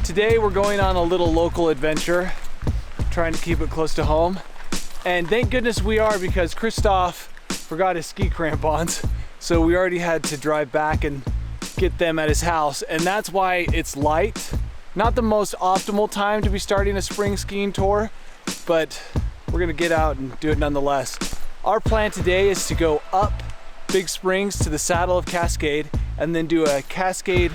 Today we're going on a little local adventure, trying to keep it close to home. And thank goodness we are, because Christoph forgot his ski crampons. So we already had to drive back and get them at his house. And that's why it's light. Not the most optimal time to be starting a spring skiing tour, but we're gonna get out and do it nonetheless. Our plan today is to go up Big Springs to the saddle of Cascade and then do a Cascade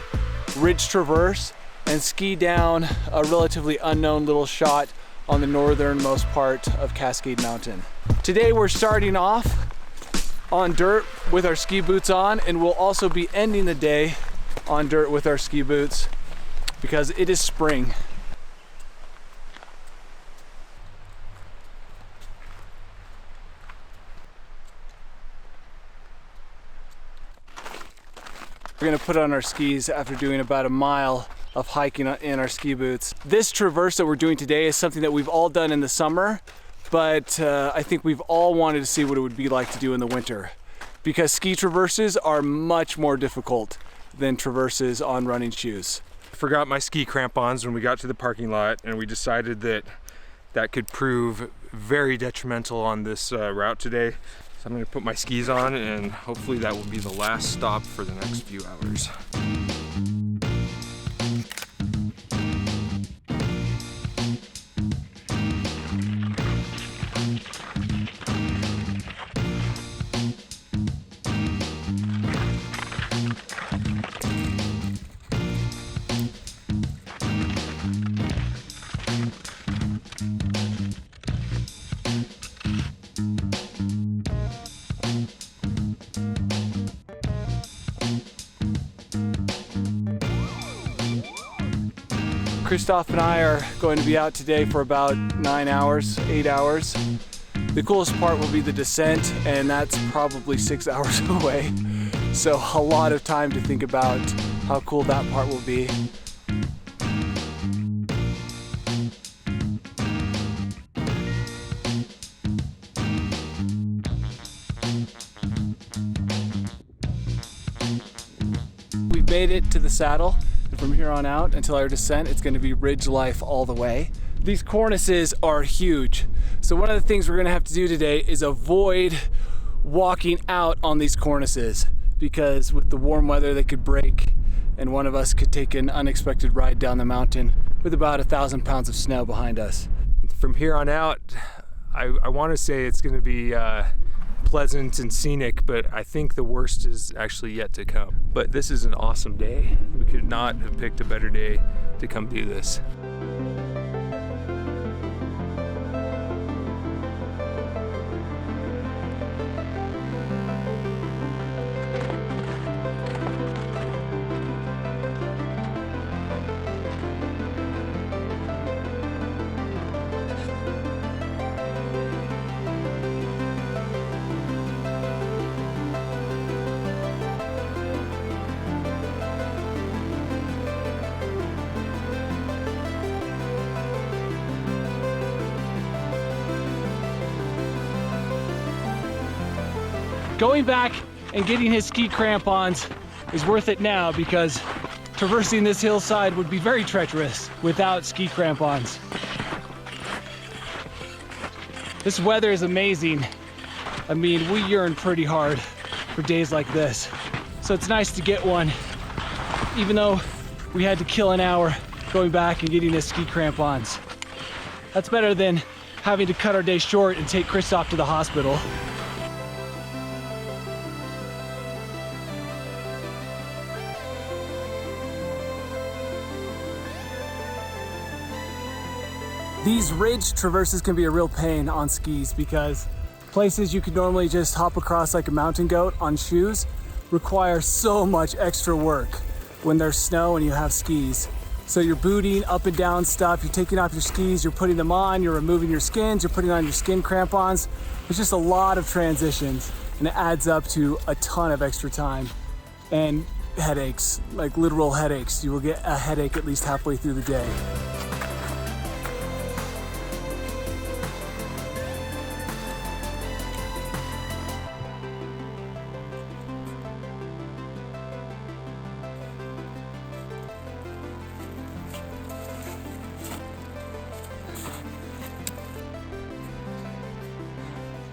ridge traverse and ski down a relatively unknown little shot on the northernmost part of Cascade Mountain. Today we're starting off on dirt with our ski boots on, and we'll also be ending the day on dirt with our ski boots because it is spring. We're gonna put on our skis after doing about a mile of hiking in our ski boots. This traverse that we're doing today is something that we've all done in the summer, but I think we've all wanted to see what it would be like to do in the winter, because ski traverses are much more difficult than traverses on running shoes. I forgot my ski crampons when we got to the parking lot, and we decided that that could prove very detrimental on this route today. So I'm gonna put my skis on, and hopefully that will be the last stop for the next few hours. Christoph and I are going to be out today for about 9 hours, 8 hours. The coolest part will be the descent, and that's probably 6 hours away. So a lot of time to think about how cool that part will be. We've made it to the saddle. And from here on out until our descent, it's going to be ridge life all the way. These cornices are huge. So one of the things we're going to have to do today is avoid walking out on these cornices, because with the warm weather they could break and one of us could take an unexpected ride down the mountain with about 1,000 pounds of snow behind us. From here on out, I want to say it's going to be pleasant and scenic, but I think the worst is actually yet to come. But this is an awesome day. We could not have picked a better day to come do this. Going back and getting his ski crampons is worth it now, because traversing this hillside would be very treacherous without ski crampons. This weather is amazing. I mean, we yearn pretty hard for days like this. So it's nice to get one, even though we had to kill an hour going back and getting his ski crampons. That's better than having to cut our day short and take Christoph to the hospital. These ridge traverses can be a real pain on skis, because places you could normally just hop across like a mountain goat on shoes require so much extra work when there's snow and you have skis. So you're booting up and down stuff, you're taking off your skis, you're putting them on, you're removing your skins, you're putting on your skin crampons. There's just a lot of transitions, and it adds up to a ton of extra time and headaches, like literal headaches. You will get a headache at least halfway through the day.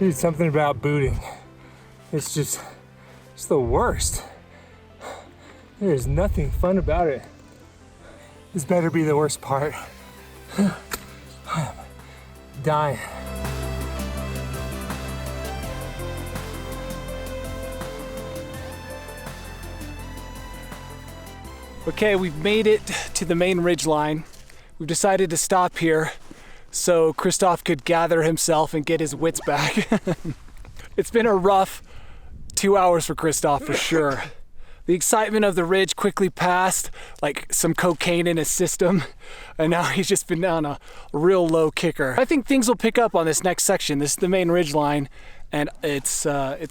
Dude, something about booting. It's the worst. There is nothing fun about it. This better be the worst part. I'm dying. Okay, we've made it to the main ridge line. We've decided to stop here so Christoph could gather himself and get his wits back. It's been a rough 2 hours for Christoph for sure. The excitement of the ridge quickly passed, like some cocaine in his system, and now he's just been on a real low kicker. I think things will pick up on this next section. This is the main ridge line, and it's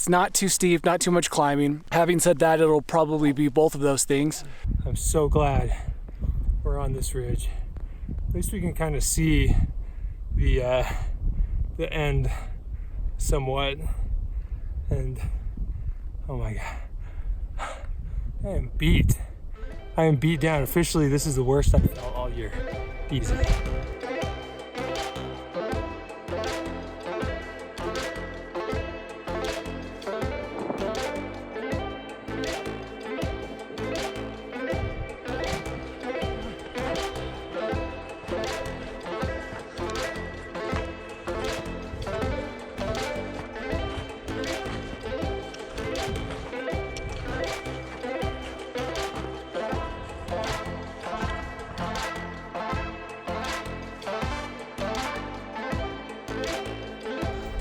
not too steep, not too much climbing. Having said that, it'll probably be both of those things. I'm so glad we're on this ridge. At least we can kind of see the end somewhat. And oh my God, I am beat. I am beat down. Officially, this is the worst I've felt all year. Easy.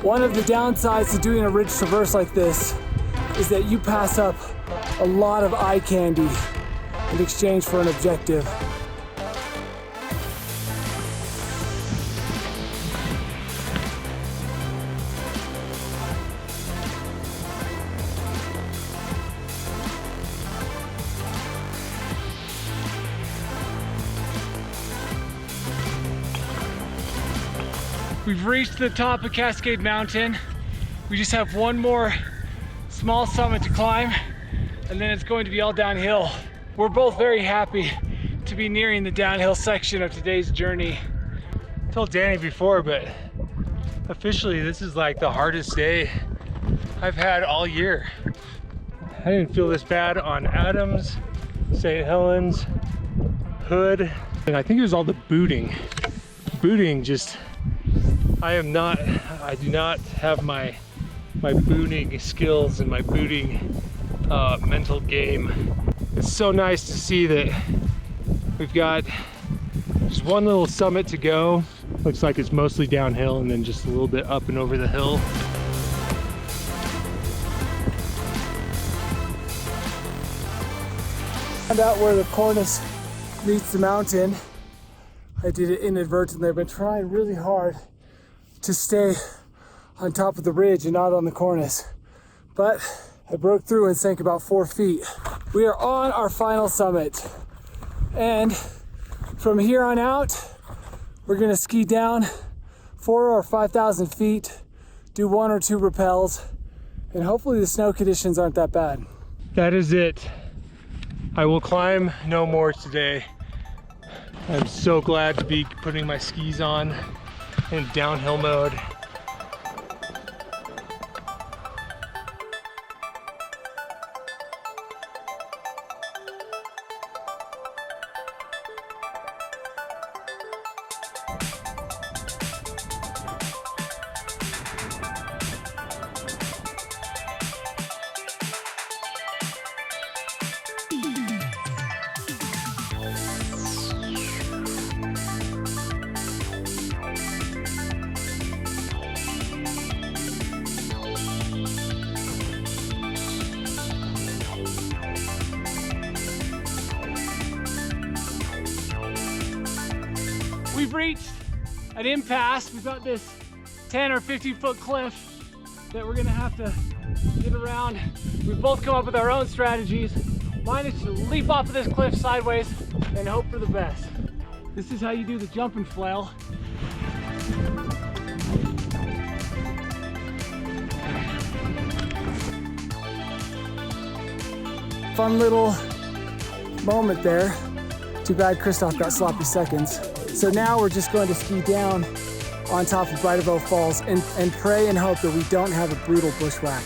One of the downsides to doing a ridge traverse like this is that you pass up a lot of eye candy in exchange for an objective. We've reached the top of Cascade Mountain. We just have one more small summit to climb, and then it's going to be all downhill. We're both very happy to be nearing the downhill section of today's journey. I told Danny before, but officially this is like the hardest day I've had all year. I didn't feel this bad on Adams, St. Helens, Hood, and I think it was all the booting. Booting just, I do not have my booting skills and my booting mental game. It's so nice to see that we've got just one little summit to go. Looks like it's mostly downhill and then just a little bit up and over the hill. Found out where the Cornice meets the mountain. I did it inadvertently. I've been trying really hard to stay on top of the ridge and not on the Cornice, but I broke through and sank about 4 feet. We are on our final summit, and from here on out we're gonna ski down 4,000 or 5,000 feet, do 1 or 2 rappels, and hopefully the snow conditions aren't that bad. That is it. I will climb no more today. I'm so glad to be putting my skis on in downhill mode. We've reached an impasse. We've got this 10 or 50 foot cliff that we're gonna have to get around. We've both come up with our own strategies. Mine is to leap off of this cliff sideways and hope for the best. This is how you do the jump and flail. Fun little moment there. Too bad Christoph got sloppy seconds. So now we're just going to ski down on top of Bridalveil Falls and pray and hope that we don't have a brutal bushwhack.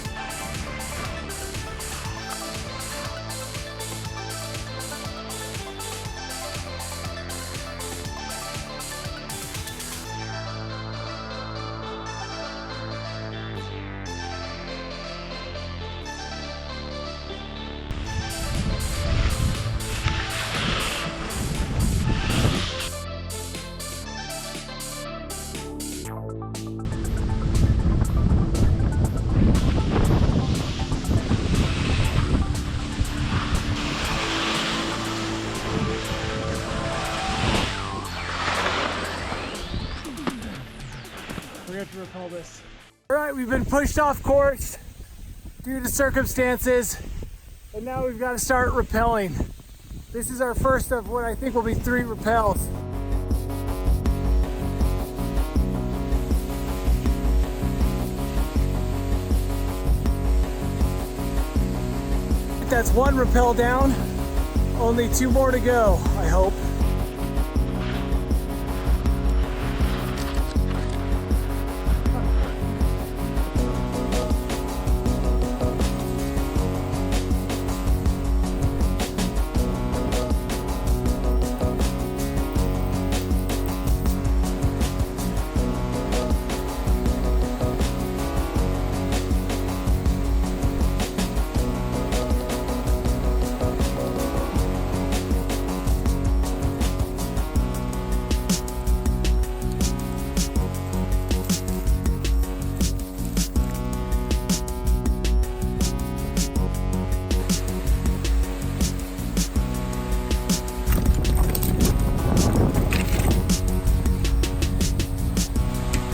We have to repel this. All right, we've been pushed off course due to circumstances, and now we've got to start rappelling. This is our first of what I think will be 3 rappels. That's 1 rappel down, only 2 more to go, I hope.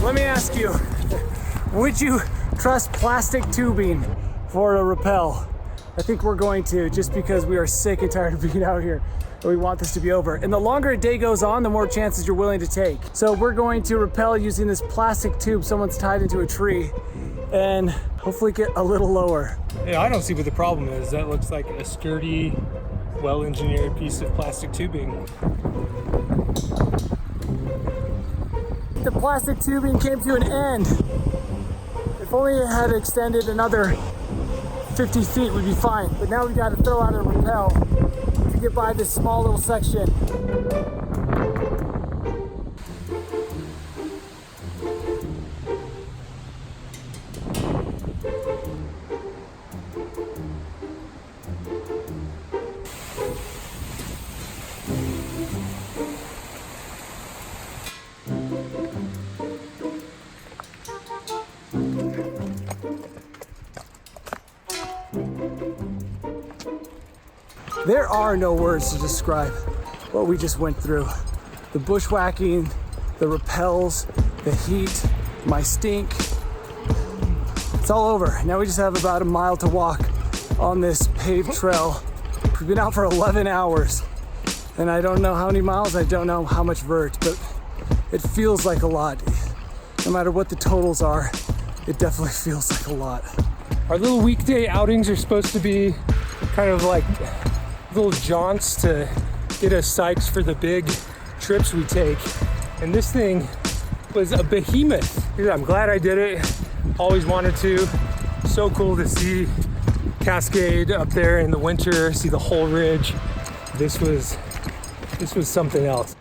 Let me ask you, would you trust plastic tubing for a rappel? I think we're going to, just because we are sick and tired of being out here and we want this to be over. And the longer a day goes on, the more chances you're willing to take. So we're going to rappel using this plastic tube someone's tied into a tree and hopefully get a little lower. Yeah, I don't see what the problem is. That looks like a sturdy, well-engineered piece of plastic tubing. The plastic tubing came to an end. If only it had extended another 50 feet, we'd be fine. But now we've got to throw out a rappel to get by this small little section. There are no words to describe what we just went through. The bushwhacking, the rappels, the heat, my stink. It's all over. Now we just have about a mile to walk on this paved trail. We've been out for 11 hours and I don't know how many miles, I don't know how much vert, but it feels like a lot. No matter what the totals are, it definitely feels like a lot. Our little weekday outings are supposed to be kind of like little jaunts to get us psyched for the big trips we take. And this thing was a behemoth. I'm glad I did it. Always wanted to. So cool to see Cascade up there in the winter, see the whole ridge. This was something else.